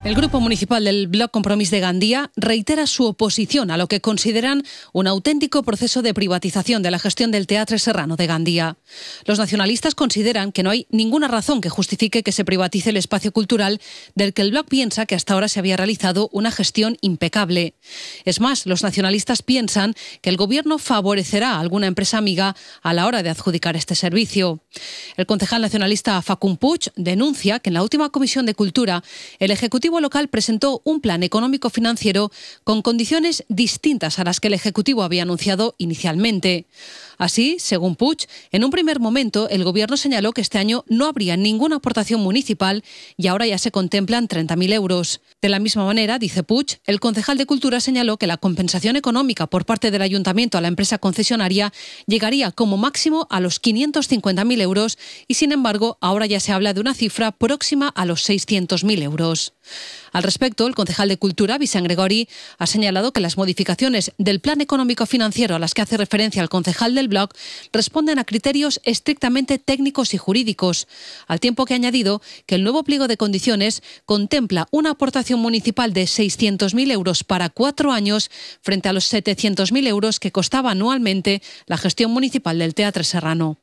El Grupo Municipal del Bloc Compromís de Gandía reitera su oposición a lo que consideran un auténtico proceso de privatización de la gestión del Teatre Serrano de Gandía. Los nacionalistas consideran que no hay ninguna razón que justifique que se privatice el espacio cultural del que el Bloc piensa que hasta ahora se había realizado una gestión impecable. Es más, los nacionalistas piensan que el Gobierno favorecerá a alguna empresa amiga a la hora de adjudicar este servicio. El concejal nacionalista Facund Puig denuncia que en la última Comisión de Cultura el Ejecutivo local presentó un plan económico-financiero con condiciones distintas a las que el Ejecutivo había anunciado inicialmente. Así, según Puig, en un primer momento el Gobierno señaló que este año no habría ninguna aportación municipal y ahora ya se contemplan 30.000 euros. De la misma manera, dice Puig, el concejal de Cultura señaló que la compensación económica por parte del Ayuntamiento a la empresa concesionaria llegaría como máximo a los 550.000 euros y, sin embargo, ahora ya se habla de una cifra próxima a los 600.000 euros. Al respecto, el concejal de Cultura, Vicent Gregori, ha señalado que las modificaciones del plan económico-financiero a las que hace referencia el concejal del Bloc responden a criterios estrictamente técnicos y jurídicos, al tiempo que ha añadido que el nuevo pliego de condiciones contempla una aportación municipal de 600.000 euros para 4 años frente a los 700.000 euros que costaba anualmente la gestión municipal del Teatre Serrano.